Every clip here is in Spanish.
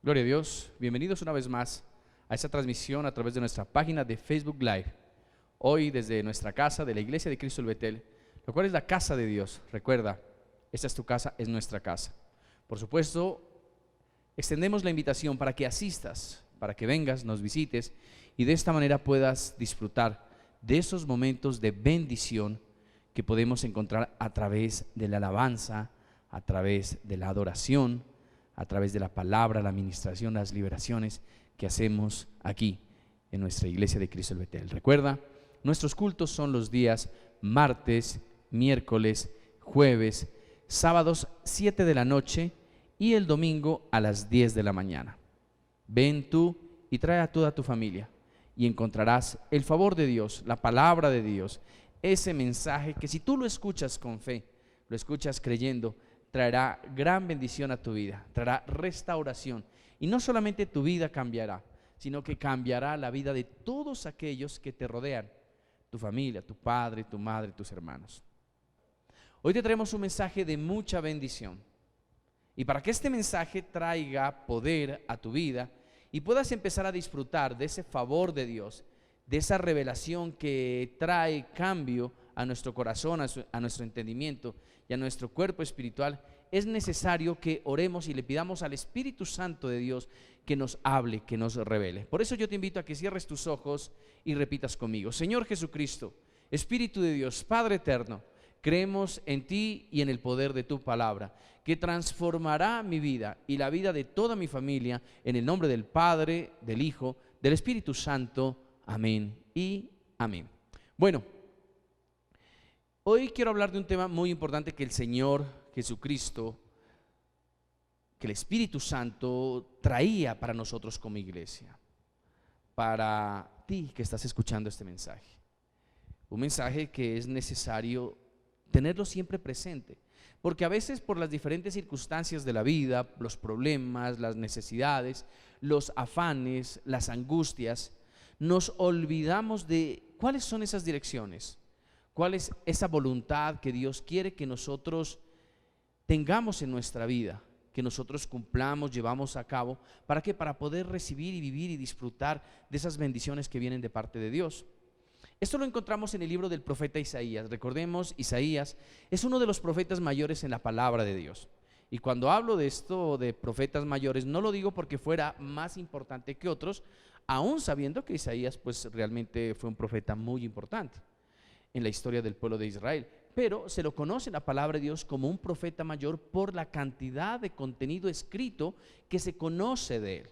Gloria a Dios, bienvenidos una vez más a esta transmisión a través de nuestra página de Facebook Live. Hoy desde nuestra casa de la Iglesia de Cristo el Betel, lo cual es la casa de Dios. Recuerda, esta es tu casa, es nuestra casa. Por supuesto, extendemos la invitación para que asistas, para que vengas, nos visites y de esta manera puedas disfrutar de esos momentos de bendición que podemos encontrar a través de la alabanza, a través de la adoración, a través de la palabra, la administración, las liberaciones que hacemos aquí en nuestra Iglesia de Cristo el Betel. Recuerda, nuestros cultos son los días martes, miércoles, jueves, sábados 7 de la noche y el domingo a las 10 de la mañana. Ven tú y trae a toda tu familia y encontrarás el favor de Dios, la palabra de Dios, ese mensaje que si tú lo escuchas con fe, lo escuchas creyendo, traerá gran bendición a tu vida, traerá restauración. Y no solamente tu vida cambiará, sino que cambiará la vida de todos aquellos que te rodean, tu familia, tu padre, tu madre, tus hermanos. Hoy te traemos un mensaje de mucha bendición. Y para que este mensaje traiga poder a tu vida y puedas empezar a disfrutar de ese favor de Dios, de esa revelación que trae cambio a nuestro corazón, a nuestro entendimiento y a nuestro cuerpo espiritual, es necesario que oremos y le pidamos al Espíritu Santo de Dios que nos hable, que nos revele. Por eso yo te invito a que cierres tus ojos y repitas conmigo: Señor Jesucristo, Espíritu de Dios, Padre eterno, creemos en ti y en el poder de tu palabra, que transformará mi vida y la vida de toda mi familia, en el nombre del Padre, del Hijo, del Espíritu Santo. Amén y amén. Bueno, hoy quiero hablar de un tema muy importante que el Señor Jesucristo, que el Espíritu Santo traía para nosotros como iglesia, para ti que estás escuchando este mensaje. Un mensaje que es necesario tenerlo siempre presente, porque a veces por las diferentes circunstancias de la vida, los problemas, las necesidades, los afanes, las angustias, nos olvidamos de cuáles son esas direcciones, cuál es esa voluntad que Dios quiere que nosotros tengamos en nuestra vida, que nosotros cumplamos, llevamos a cabo. ¿Para qué? Para poder recibir y vivir y disfrutar de esas bendiciones que vienen de parte de Dios. Esto lo encontramos en el libro del profeta Isaías. Recordemos, Isaías es uno de los profetas mayores en la palabra de Dios. Y cuando hablo de esto, de profetas mayores, no lo digo porque fuera más importante que otros, aún sabiendo que Isaías pues realmente fue un profeta muy importante en la historia del pueblo de Israel, pero se lo conoce en la palabra de Dios como un profeta mayor por la cantidad de contenido escrito que se conoce de él.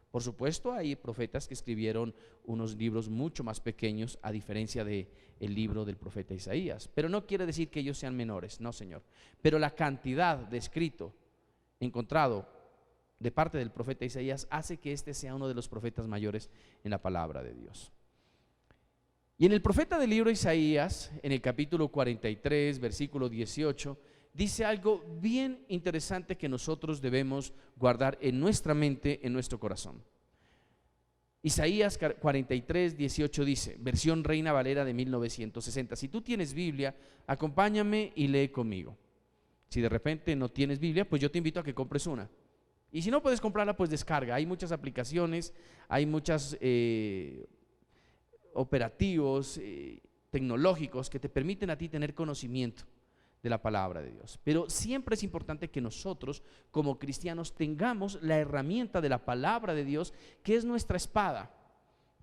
Por supuesto, hay profetas que escribieron unos libros mucho más pequeños, a diferencia del libro del profeta Isaías, pero no quiere decir que ellos sean menores, no, Señor. Pero la cantidad de escrito encontrado de parte del profeta Isaías hace que este sea uno de los profetas mayores en la palabra de Dios. Y en el profeta del libro Isaías, en el capítulo 43, versículo 18, dice algo bien interesante que nosotros debemos guardar en nuestra mente, en nuestro corazón. Isaías 43, 18 dice, versión Reina Valera de 1960. Si tú tienes Biblia, acompáñame y lee conmigo. Si de repente no tienes Biblia, pues yo te invito a que compres una. Y si no puedes comprarla, pues descarga. Hay muchas aplicaciones, hay muchos operativos tecnológicos que te permiten a ti tener conocimiento de la palabra de Dios. Pero siempre es importante que nosotros como cristianos tengamos la herramienta de la palabra de Dios, que es nuestra espada,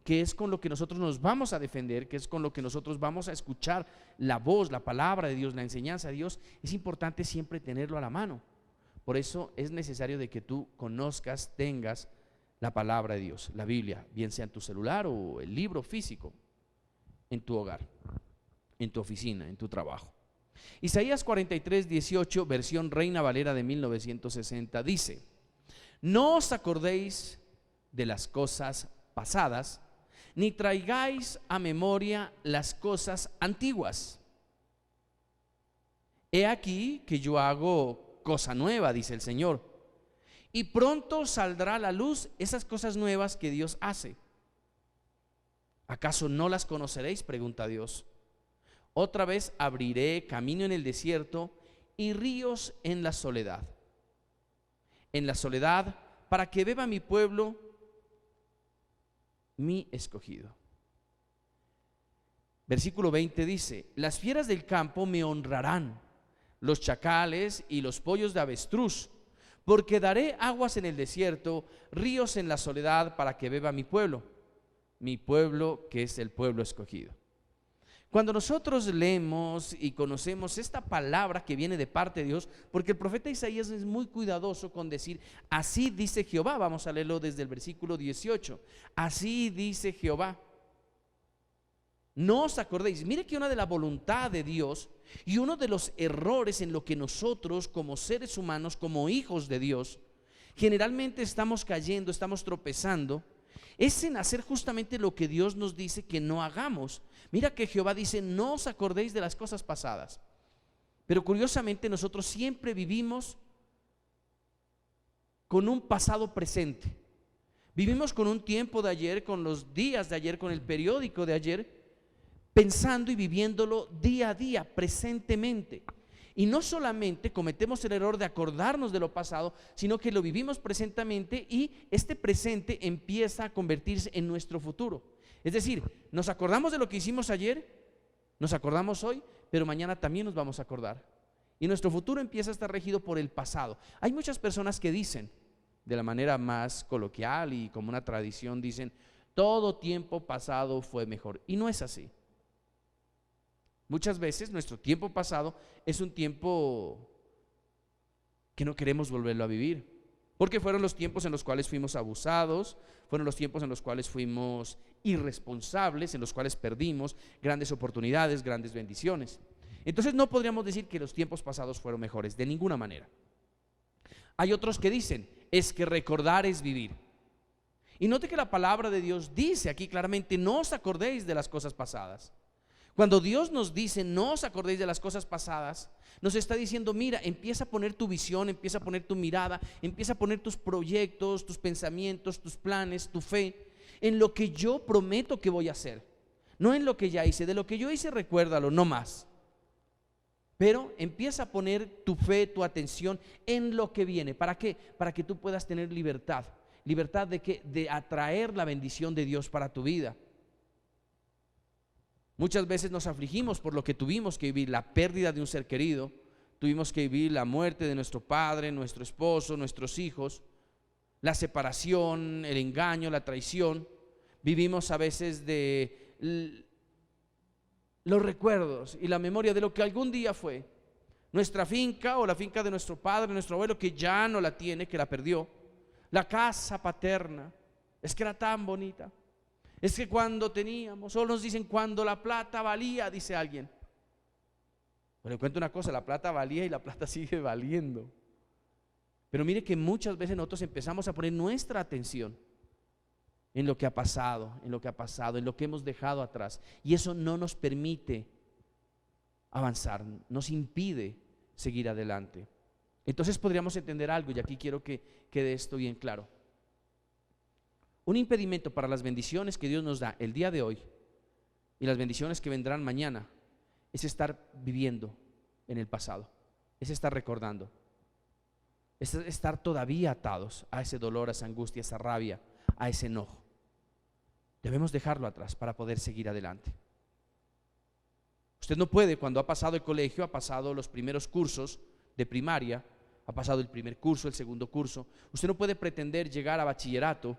que es con lo que nosotros nos vamos a defender, que es con lo que nosotros vamos a escuchar la voz, la palabra de Dios, la enseñanza de Dios. Es importante siempre tenerlo a la mano. Por eso es necesario de que tú conozcas, tengas la palabra de Dios, la Biblia, bien sea en tu celular o el libro físico, en tu hogar, en tu oficina, en tu trabajo. Isaías 43, 18, versión Reina Valera de 1960, dice: no os acordéis de las cosas pasadas, ni traigáis a memoria las cosas antiguas. He aquí que yo hago cosa nueva, dice el Señor, y pronto saldrá a la luz esas cosas nuevas que Dios hace. ¿Acaso no las conoceréis?, pregunta Dios. Otra vez abriré camino en el desierto y ríos en la soledad. En la soledad para que beba mi pueblo, mi escogido. Versículo 20 dice: las fieras del campo me honrarán, los chacales y los pollos de avestruz, porque daré aguas en el desierto, ríos en la soledad, para que beba mi pueblo que es el pueblo escogido. Cuando nosotros leemos y conocemos esta palabra que viene de parte de Dios, porque el profeta Isaías es muy cuidadoso con decir: así dice Jehová. Vamos a leerlo desde el versículo 18. Así dice Jehová, no os acordéis. Mire que una de la voluntad de Dios y uno de los errores en lo que nosotros como seres humanos, como hijos de Dios, generalmente estamos cayendo, estamos tropezando, es en hacer justamente lo que Dios nos dice que no hagamos. Mira que Jehová dice: no os acordéis de las cosas pasadas. Pero curiosamente nosotros siempre vivimos con un pasado presente. Vivimos con un tiempo de ayer, con los días de ayer, con el periódico de ayer, pensando y viviéndolo día a día, presentemente. Y no solamente cometemos el error de acordarnos de lo pasado, sino que lo vivimos presentemente, y este presente empieza a convertirse en nuestro futuro. Es decir, nos acordamos de lo que hicimos ayer, nos acordamos hoy, pero mañana también nos vamos a acordar. Y nuestro futuro empieza a estar regido por el pasado. Hay muchas personas que dicen, de la manera más coloquial y como una tradición, dicen: todo tiempo pasado fue mejor. Y no es así. Muchas veces nuestro tiempo pasado es un tiempo que no queremos volverlo a vivir, porque fueron los tiempos en los cuales fuimos abusados, fueron los tiempos en los cuales fuimos irresponsables, en los cuales perdimos grandes oportunidades, grandes bendiciones. Entonces no podríamos decir que los tiempos pasados fueron mejores, de ninguna manera. Hay otros que dicen: es que recordar es vivir. Y note que la palabra de Dios dice aquí claramente: no os acordéis de las cosas pasadas. Cuando Dios nos dice: no os acordéis de las cosas pasadas, nos está diciendo: mira, empieza a poner tu visión, empieza a poner tu mirada, empieza a poner tus proyectos, tus pensamientos, tus planes, tu fe en lo que yo prometo que voy a hacer, no en lo que ya hice. De lo que yo hice, recuérdalo, no más. Pero empieza a poner tu fe, tu atención en lo que viene. ¿Para qué? Para que tú puedas tener libertad. ¿Libertad de qué? De atraer la bendición de Dios para tu vida. Muchas veces nos afligimos por lo que tuvimos que vivir: la pérdida de un ser querido, tuvimos que vivir la muerte de nuestro padre, nuestro esposo, nuestros hijos, la separación, el engaño, la traición. Vivimos a veces de los recuerdos y la memoria de lo que algún día fue nuestra finca, o la finca de nuestro padre, nuestro abuelo, que ya no la tiene, que la perdió. La casa paterna, es que era tan bonita. Es que cuando teníamos, solo nos dicen cuando la plata valía, dice alguien. Pero le cuento una cosa: la plata valía y la plata sigue valiendo. Pero mire que muchas veces nosotros empezamos a poner nuestra atención en lo que ha pasado, en lo que ha pasado, en lo que hemos dejado atrás. Y eso no nos permite avanzar, nos impide seguir adelante. Entonces podríamos entender algo, y aquí quiero que quede esto bien claro. Un impedimento para las bendiciones que Dios nos da el día de hoy y las bendiciones que vendrán mañana es estar viviendo en el pasado, es estar recordando, es estar todavía atados a ese dolor, a esa angustia, a esa rabia, a ese enojo. Debemos dejarlo atrás para poder seguir adelante. Usted no puede, cuando ha pasado el colegio, ha pasado los primeros cursos de primaria, ha pasado el primer curso, el segundo curso, usted no puede pretender llegar a bachillerato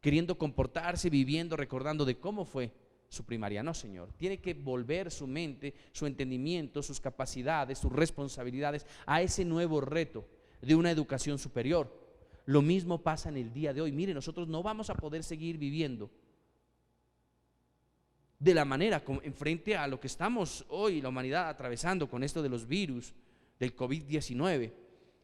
queriendo comportarse, viviendo, recordando de cómo fue su primaria. No, señor. Tiene que volver su mente, su entendimiento, sus capacidades, sus responsabilidades a ese nuevo reto de una educación superior. Lo mismo pasa en el día de hoy. Mire, nosotros no vamos a poder seguir viviendo de la manera en frente a lo que estamos hoy, la humanidad, atravesando con esto de los virus, del COVID-19.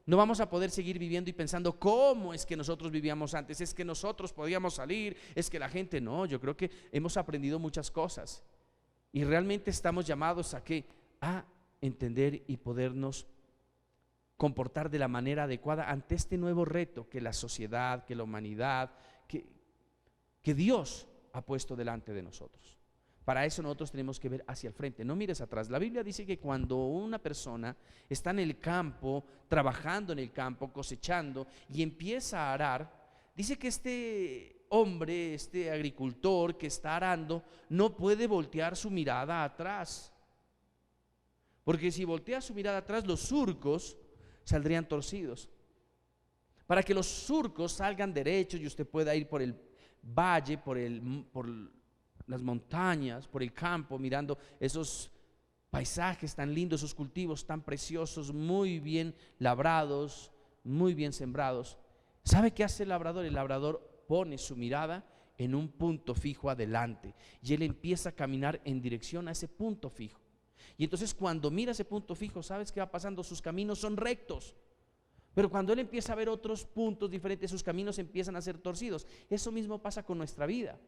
No vamos a poder seguir viviendo y pensando: ¿cómo es que nosotros vivíamos antes? Es que nosotros podíamos salir, es que la gente no. Yo creo que hemos aprendido muchas cosas y realmente estamos llamados a ¿qué? A entender y podernos comportar de la manera adecuada ante este nuevo reto que la sociedad, que la humanidad, que Dios ha puesto delante de nosotros. Para eso nosotros tenemos que ver hacia el frente, no mires atrás. La Biblia dice que cuando una persona está en el campo, trabajando en el campo, cosechando y empieza a arar, dice que este hombre, este agricultor que está arando, no puede voltear su mirada atrás. Porque si voltea su mirada atrás, los surcos saldrían torcidos. Para que los surcos salgan derechos y usted pueda ir por el valle, por las montañas, por el campo, mirando esos paisajes tan lindos, esos cultivos tan preciosos, muy bien labrados, muy bien sembrados. ¿Sabe qué hace el labrador? El labrador pone su mirada en un punto fijo adelante y él empieza a caminar en dirección a ese punto fijo. Y entonces cuando mira ese punto fijo, ¿sabes qué va pasando? Sus caminos son rectos. Pero cuando él empieza a ver otros puntos diferentes, sus caminos empiezan a ser torcidos. Eso mismo pasa con nuestra vida.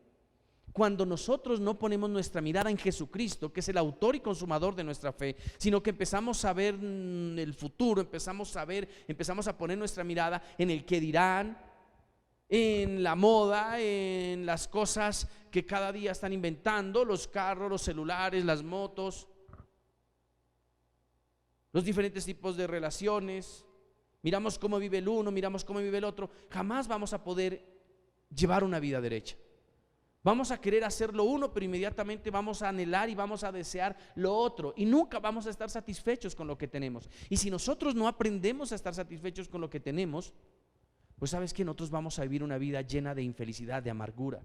Cuando nosotros no ponemos nuestra mirada en Jesucristo, que es el autor y consumador de nuestra fe, sino que empezamos a ver el futuro, empezamos a poner nuestra mirada en el que dirán, en la moda, en las cosas que cada día están inventando, los carros, los celulares, las motos, los diferentes tipos de relaciones. Miramos cómo vive el uno, miramos cómo vive el otro. Jamás vamos a poder llevar una vida derecha. Vamos a querer hacer lo uno, pero inmediatamente vamos a anhelar y vamos a desear lo otro. Y nunca vamos a estar satisfechos con lo que tenemos. Y si nosotros no aprendemos a estar satisfechos con lo que tenemos, pues sabes que nosotros vamos a vivir una vida llena de infelicidad, de amargura.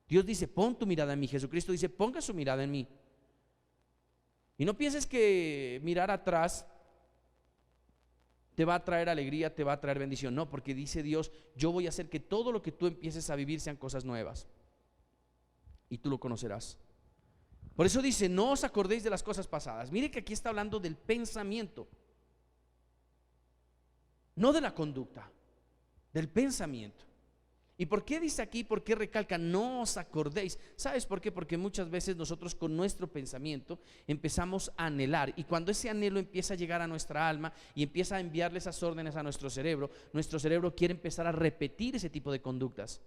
Dios dice, pon tu mirada en mí. Jesucristo dice, ponga su mirada en mí. Y no pienses que mirar atrás te va a traer alegría, te va a traer bendición. No, porque dice Dios, yo voy a hacer que todo lo que tú empieces a vivir sean cosas nuevas. Y tú lo conocerás. Por eso dice, no os acordéis de las cosas pasadas. Mire que aquí está hablando del pensamiento, no de la conducta, del pensamiento. ¿Y por qué dice aquí? ¿Por qué recalca no os acordéis? ¿Sabes por qué? Porque muchas veces nosotros con nuestro pensamiento empezamos a anhelar, y cuando ese anhelo empieza a llegar a nuestra alma y empieza a enviarle esas órdenes a nuestro cerebro quiere empezar a repetir ese tipo de conductas.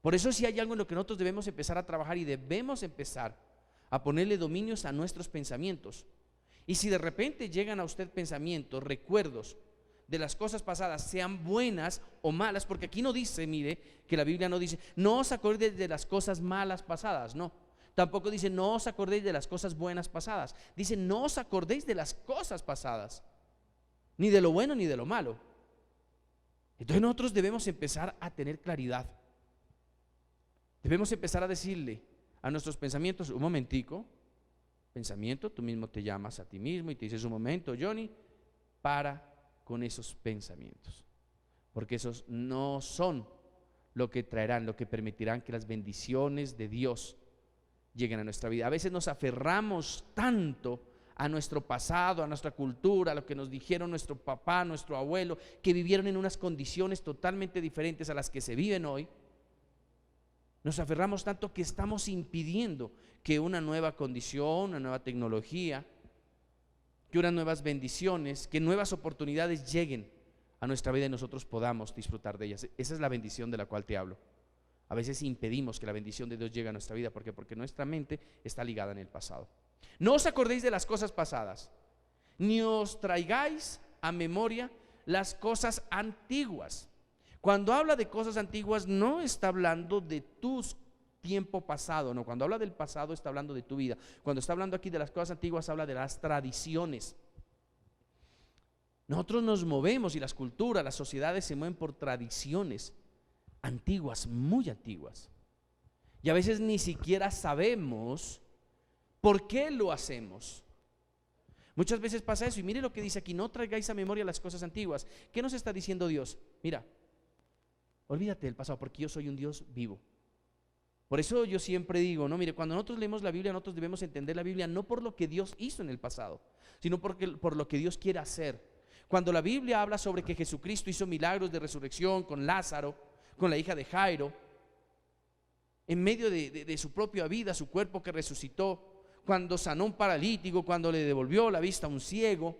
Por eso si hay algo en lo que nosotros debemos empezar a trabajar y debemos empezar a ponerle dominios a nuestros pensamientos. Y si de repente llegan a usted pensamientos, recuerdos de las cosas pasadas, sean buenas o malas, porque aquí no dice, mire, que la Biblia no dice, no os acordéis de las cosas malas pasadas, no. Tampoco dice, no os acordéis de las cosas buenas pasadas. Dice, no os acordéis de las cosas pasadas, ni de lo bueno ni de lo malo. Entonces nosotros debemos empezar a tener claridad. Debemos empezar a decirle a nuestros pensamientos, un momentico, pensamiento, tú mismo te llamas a ti mismo y te dices, un momento, Johnny, para con esos pensamientos, porque esos no son lo que traerán, lo que permitirán que las bendiciones de Dios lleguen a nuestra vida. A veces nos aferramos tanto a nuestro pasado, a nuestra cultura, a lo que nos dijeron nuestro papá, nuestro abuelo, que vivieron en unas condiciones totalmente diferentes a las que se viven hoy. Nos aferramos tanto que estamos impidiendo que una nueva condición, una nueva tecnología, que unas nuevas bendiciones, que nuevas oportunidades lleguen a nuestra vida y nosotros podamos disfrutar de ellas. Esa es la bendición de la cual te hablo. A veces impedimos que la bendición de Dios llegue a nuestra vida. ¿Por qué? Porque nuestra mente está ligada en el pasado. No os acordéis de las cosas pasadas, ni os traigáis a memoria las cosas antiguas. Cuando habla de cosas antiguas no está hablando de tus tiempo pasado, no, cuando habla del pasado está hablando de tu vida. Cuando está hablando aquí de las cosas antiguas habla de las tradiciones. Nosotros nos movemos y las culturas, las sociedades se mueven por tradiciones antiguas, muy antiguas. Y a veces ni siquiera sabemos por qué lo hacemos. Muchas veces pasa eso y mire lo que dice aquí, no traigáis a memoria las cosas antiguas. ¿Qué nos está diciendo Dios? Mira, olvídate del pasado porque yo soy un Dios vivo. Por eso yo siempre digo, no, mire, cuando nosotros leemos la Biblia, nosotros debemos entender la Biblia no por lo que Dios hizo en el pasado, sino por lo que Dios quiere hacer. Cuando la Biblia habla sobre que Jesucristo hizo milagros de resurrección con Lázaro, con la hija de Jairo, en medio de su propia vida, su cuerpo que resucitó, cuando sanó un paralítico, cuando le devolvió la vista a un ciego,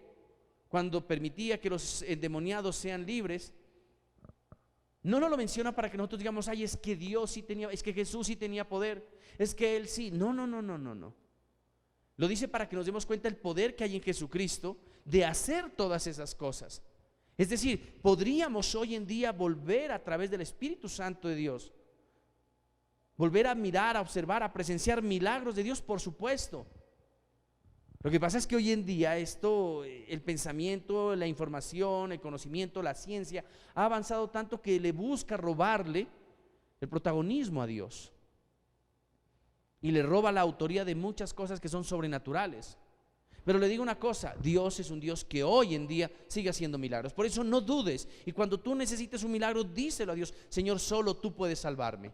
cuando permitía que los endemoniados sean libres, No nos lo menciona para que nosotros digamos, ay, es que Dios sí tenía, es que Jesús sí tenía poder, es que Él sí. No, no, no, no, no, no. Lo dice para que nos demos cuenta del poder que hay en Jesucristo de hacer todas esas cosas. Es decir, podríamos hoy en día volver a través del Espíritu Santo de Dios, volver a mirar, a observar, a presenciar milagros de Dios, por supuesto. Lo que pasa es que hoy en día el pensamiento, la información, el conocimiento, la ciencia ha avanzado tanto que le busca robarle el protagonismo a Dios y le roba la autoría de muchas cosas que son sobrenaturales. Pero le digo una cosa, Dios es un Dios que hoy en día sigue haciendo milagros. Por eso no dudes, y cuando tú necesites un milagro, díselo a Dios: Señor, solo tú puedes salvarme.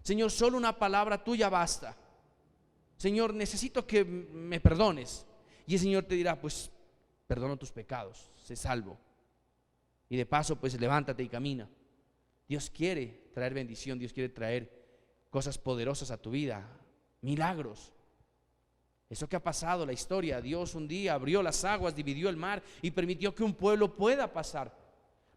Señor, solo una palabra tuya basta. Señor, necesito que me perdones. Y el Señor te dirá: pues perdono tus pecados, sé salvo. Y de paso, pues levántate y camina. Dios quiere traer bendición, Dios quiere traer cosas poderosas a tu vida, milagros. Eso que ha pasado, la historia, Dios un día abrió las aguas, dividió el mar y permitió que un pueblo pueda pasar.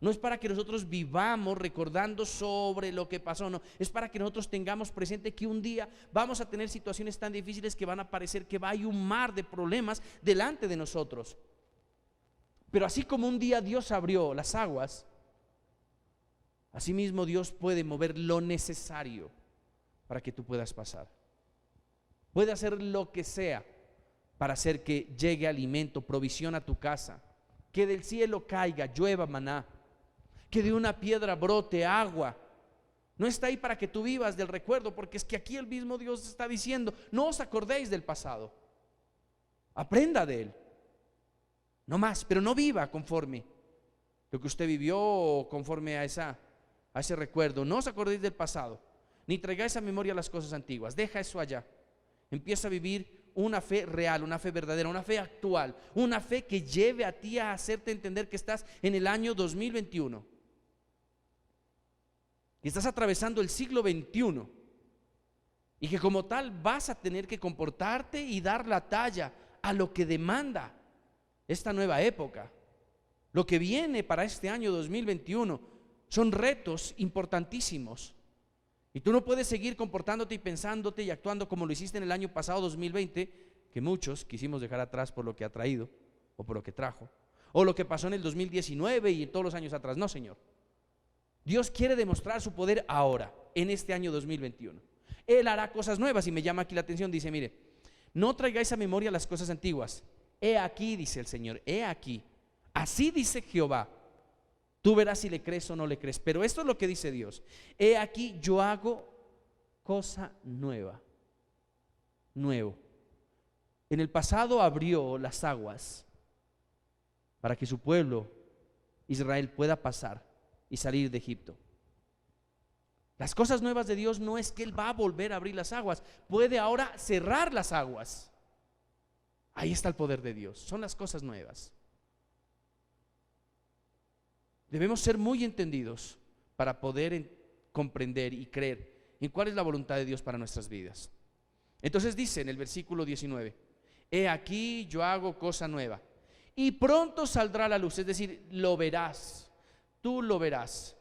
No es para que nosotros vivamos recordando sobre lo que pasó, no, es para que nosotros tengamos presente que un día vamos a tener situaciones tan difíciles que van a parecer que va a haber un mar de problemas delante de nosotros. Pero así como un día Dios abrió las aguas, asimismo Dios puede mover lo necesario para que tú puedas pasar. Puede hacer lo que sea para hacer que llegue alimento, provisión a tu casa, que del cielo caiga, llueva maná, que de una piedra brote agua. No está ahí para que tú vivas del recuerdo, porque es que aquí el mismo Dios está diciendo: no os acordéis del pasado, aprenda de él, no más, pero no viva conforme lo que usted vivió o conforme a ese recuerdo. No os acordéis del pasado, ni traigáis a memoria las cosas antiguas. Deja eso allá. Empieza a vivir una fe real, una fe verdadera, una fe actual, una fe que lleve a ti a hacerte entender que estás en el año 2021, que estás atravesando el siglo XXI y que como tal vas a tener que comportarte y dar la talla a lo que demanda esta nueva época. Lo que viene para este año 2021 son retos importantísimos. Y tú no puedes seguir comportándote y pensándote y actuando como lo hiciste en el año pasado 2020, que muchos quisimos dejar atrás por lo que ha traído o por lo que trajo, o lo que pasó en el 2019 y en todos los años atrás. No, Señor. Dios quiere demostrar su poder ahora, en este año 2021. Él hará cosas nuevas y me llama aquí la atención. Dice: mire, no traigáis a memoria las cosas antiguas. He aquí, dice el Señor, he aquí. Así dice Jehová. Tú verás si le crees o no le crees. Pero esto es lo que dice Dios: he aquí, yo hago cosa nueva. Nuevo. En el pasado abrió las aguas para que su pueblo Israel pueda pasar y salir de Egipto. Las cosas nuevas de Dios no es que Él va a volver a abrir las aguas, puede ahora cerrar las aguas. Ahí está el poder de Dios, son las cosas nuevas. Debemos ser muy entendidos para poder comprender y creer en cuál es la voluntad de Dios para nuestras vidas. Entonces dice en el versículo 19: he aquí, yo hago cosa nueva, y pronto saldrá la luz. Es decir, lo verás, tú lo verás.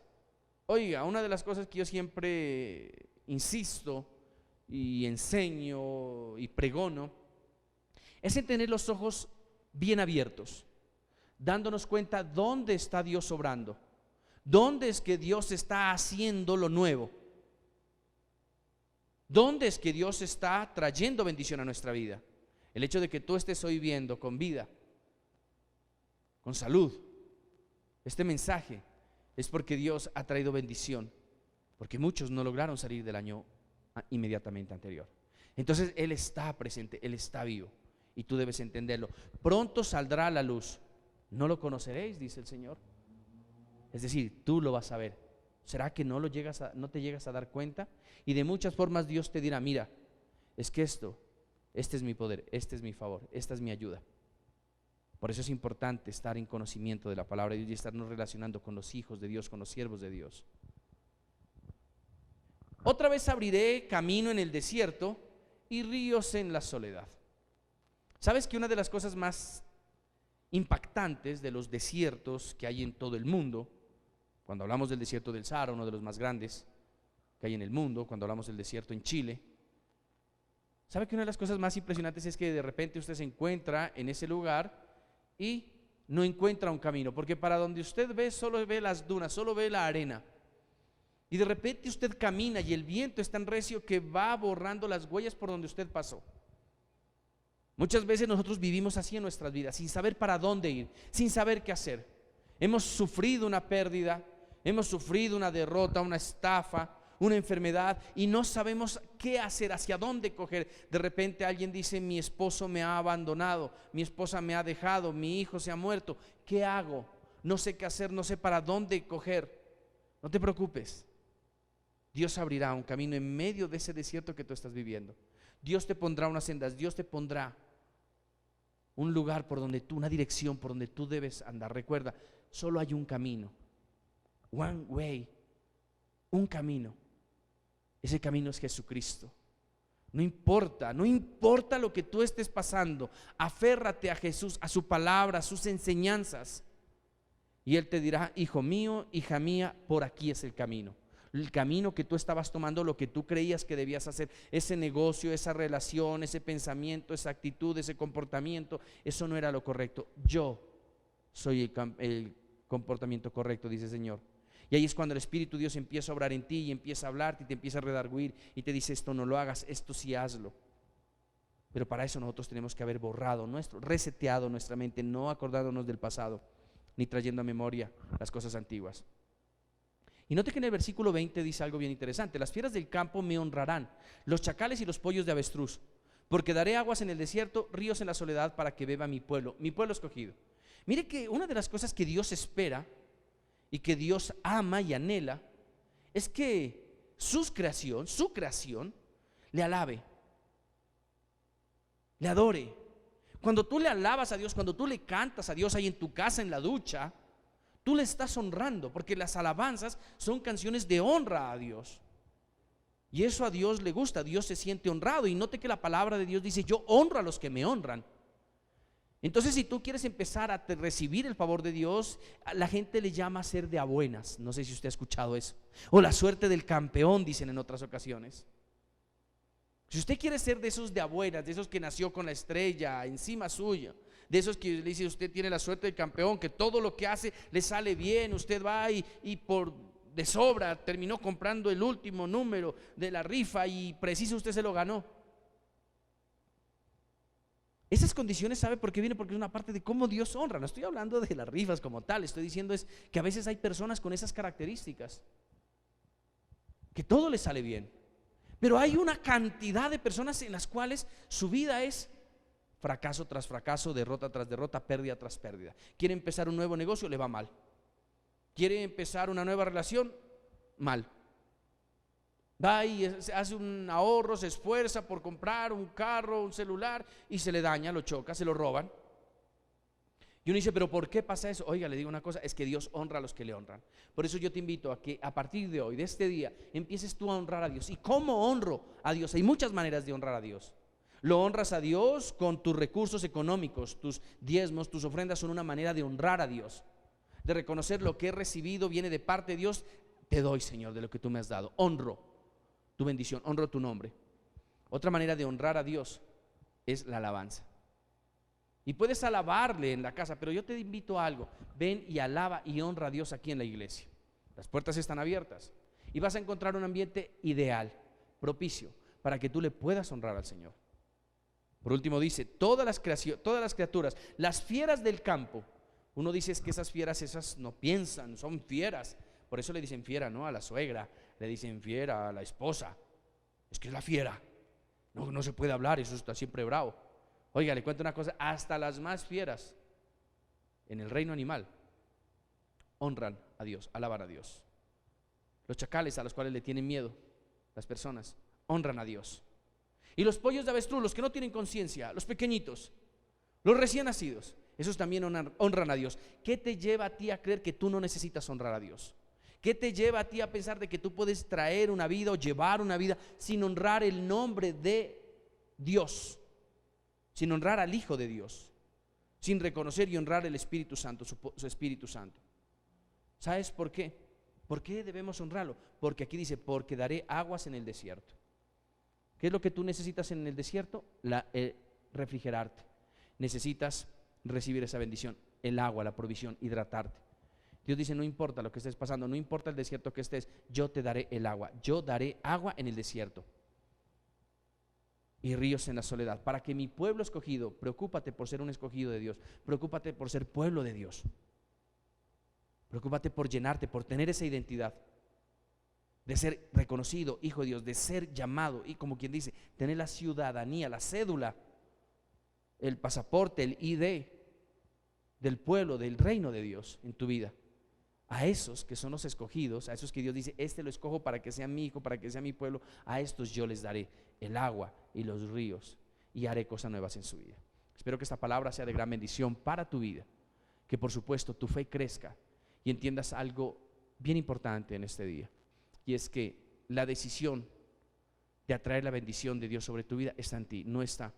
Oiga, una de las cosas que yo siempre insisto y enseño y pregono es en tener los ojos bien abiertos, dándonos cuenta dónde está Dios obrando, dónde es que Dios está haciendo lo nuevo, dónde es que Dios está trayendo bendición a nuestra vida. El hecho de que tú estés hoy viendo con vida, con salud, este mensaje es porque Dios ha traído bendición, porque muchos no lograron salir del año inmediatamente anterior. Entonces Él está presente, Él está vivo, y tú debes entenderlo. Pronto saldrá la luz. No lo conoceréis, dice el Señor. Es decir, tú lo vas a ver. ¿Será que no te llegas a dar cuenta? Y de muchas formas Dios te dirá: mira, es que este es mi poder, este es mi favor, esta es mi ayuda. Por eso es importante estar en conocimiento de la palabra de Dios y estarnos relacionando con los hijos de Dios, con los siervos de Dios. Otra vez abriré camino en el desierto y ríos en la soledad. ¿Sabes que una de las cosas más impactantes de los desiertos que hay en todo el mundo Cuando hablamos del desierto del Sahara, uno de los más grandes que hay en el mundo, cuando hablamos del desierto en Chile, ¿sabe que una de las cosas más impresionantes es que de repente usted se encuentra en ese lugar y no encuentra un camino? Porque para donde usted ve, solo ve las dunas, solo ve la arena. Y de repente usted camina y el viento es tan recio que va borrando las huellas por donde usted pasó. Muchas veces nosotros vivimos así en nuestras vidas, sin saber para dónde ir, sin saber qué hacer. Hemos sufrido una pérdida, hemos sufrido una derrota, una estafa, una enfermedad, y no sabemos qué hacer, hacia dónde coger. De repente alguien dice: mi esposo me ha abandonado, mi esposa me ha dejado, mi hijo se ha muerto. ¿Qué hago? No sé qué hacer, no sé para dónde coger. No te preocupes, Dios abrirá un camino en medio de ese desierto que tú estás viviendo. Dios te pondrá unas sendas, Dios te pondrá un lugar por donde tú, una dirección por donde tú debes andar. Recuerda, solo hay un camino, one way, un camino. Ese camino es Jesucristo. No importa lo que tú estés pasando, aférrate a Jesús, a su palabra, a sus enseñanzas, y Él te dirá: hijo mío, hija mía, por aquí es el camino. El camino que tú estabas tomando, lo que tú creías que debías hacer, ese negocio, esa relación, ese pensamiento, esa actitud, ese comportamiento, eso no era lo correcto. Yo soy el comportamiento correcto, dice el Señor. Y ahí es cuando el Espíritu Dios empieza a obrar en ti y empieza a hablarte y te empieza a redarguir y te dice: esto no lo hagas, esto sí hazlo. Pero para eso nosotros tenemos que haber borrado reseteado nuestra mente, no acordándonos del pasado, ni trayendo a memoria las cosas antiguas. Y note que en el versículo 20 dice algo bien interesante: las fieras del campo me honrarán, los chacales y los pollos de avestruz, porque daré aguas en el desierto, ríos en la soledad, para que beba mi pueblo escogido. Mire que una de las cosas que Dios espera y que Dios ama y anhela es que su creación le alabe, le adore. Cuando tú le alabas a Dios, cuando tú le cantas a Dios ahí en tu casa, en la ducha, tú le estás honrando, porque las alabanzas son canciones de honra a Dios. Y eso a Dios le gusta, Dios se siente honrado. Y note que la palabra de Dios dice: yo honro a los que me honran. Entonces, si tú quieres empezar a recibir el favor de Dios, la gente le llama a ser de a buenas. No sé si usted ha escuchado eso. O la suerte del campeón, dicen en otras ocasiones. Si usted quiere ser de esos de a buenas, de esos que nació con la estrella encima suya, de esos que le dice: usted tiene la suerte del campeón, que todo lo que hace le sale bien, usted va y por de sobra terminó comprando el último número de la rifa y preciso usted se lo ganó. Esas condiciones, ¿sabe por qué viene? Porque es una parte de cómo Dios honra. No estoy hablando de las rifas como tal, estoy diciendo es que a veces hay personas con esas características, que todo les sale bien, pero hay una cantidad de personas en las cuales su vida es fracaso tras fracaso, derrota tras derrota, pérdida tras pérdida. Quiere empezar un nuevo negocio, le va mal. Quiere empezar una nueva relación, mal. Va y hace un ahorro, se esfuerza por comprar un carro, un celular, y se le daña, lo choca, se lo roban. Y uno dice: pero ¿por qué pasa eso? Oiga, le digo una cosa: es que Dios honra a los que le honran. Por eso yo te invito a que a partir de hoy, de este día, empieces tú a honrar a Dios. ¿Y cómo honro a Dios? Hay muchas maneras de honrar a Dios. Lo honras a Dios con tus recursos económicos, tus diezmos, tus ofrendas son una manera de honrar a Dios, de reconocer lo que he recibido viene de parte de Dios. Te doy, Señor, de lo que tú me has dado. Honro tu bendición, honro tu nombre. Otra manera de honrar a Dios es la alabanza. Y puedes alabarle en la casa, pero yo te invito a algo: ven y alaba y honra a Dios aquí en la iglesia. Las puertas están abiertas y vas a encontrar un ambiente ideal, propicio, para que tú le puedas honrar al Señor. Por último dice: todas las criaturas, las fieras del campo. Uno dice: es que esas fieras, esas no piensan, son fieras. Por eso le dicen fiera, ¿no? A la suegra, le dicen fiera a la esposa. Es que es la fiera. No se puede hablar, eso está siempre bravo. Oiga, le cuento una cosa: hasta las más fieras en el reino animal honran a Dios, alaban a Dios. Los chacales, a los cuales le tienen miedo las personas, honran a Dios. Y los pollos de avestruz, los que no tienen conciencia, los pequeñitos, los recién nacidos, esos también honran a Dios. ¿Qué te lleva a ti a creer que tú no necesitas honrar a Dios? ¿Qué te lleva a ti a pensar de que tú puedes traer una vida o llevar una vida sin honrar el nombre de Dios, sin honrar al Hijo de Dios, sin reconocer y honrar el Espíritu Santo, su Espíritu Santo? ¿Sabes por qué? ¿Por qué debemos honrarlo? Porque aquí dice, porque daré aguas en el desierto. ¿Qué es lo que tú necesitas en el desierto? Refrigerarte. Necesitas recibir esa bendición, el agua, la provisión, hidratarte. Dios dice, no importa lo que estés pasando, no importa el desierto que estés, yo te daré el agua. Yo daré agua en el desierto y ríos en la soledad, para que mi pueblo escogido, preocúpate por ser un escogido de Dios, preocúpate por ser pueblo de Dios, preocúpate por llenarte, por tener esa identidad, de ser reconocido hijo de Dios, de ser llamado, y como quien dice, tener la ciudadanía, la cédula, el pasaporte, el ID del pueblo, del reino de Dios en tu vida. A esos que son los escogidos, a esos que Dios dice, este lo escojo para que sea mi hijo, para que sea mi pueblo, a estos yo les daré el agua y los ríos y haré cosas nuevas en su vida. Espero que esta palabra sea de gran bendición para tu vida, que por supuesto tu fe crezca y entiendas algo bien importante en este día, y es que la decisión de atraer la bendición de Dios sobre tu vida está en ti, no está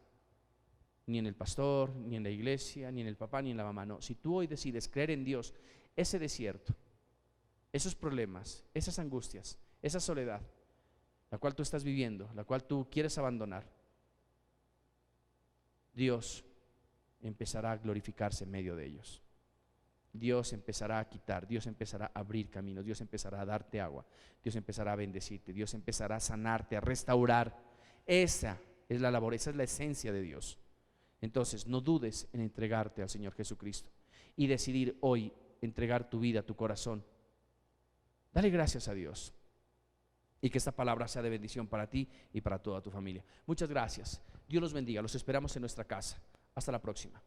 ni en el pastor, ni en la iglesia, ni en el papá, ni en la mamá. No, si tú hoy decides creer en Dios, ese desierto, esos problemas, esas angustias, esa soledad, la cual tú estás viviendo, la cual tú quieres abandonar, Dios empezará a glorificarse en medio de ellos. Dios empezará a quitar, Dios empezará a abrir caminos, Dios empezará a darte agua, Dios empezará a bendecirte, Dios empezará a sanarte, a restaurar. Esa es la labor, esa es la esencia de Dios. Entonces no dudes en entregarte al Señor Jesucristo y decidir hoy entregar tu vida, tu corazón. Dale gracias a Dios y que esta palabra sea de bendición para ti y para toda tu familia. Muchas gracias. Dios los bendiga. Los esperamos en nuestra casa. Hasta la próxima.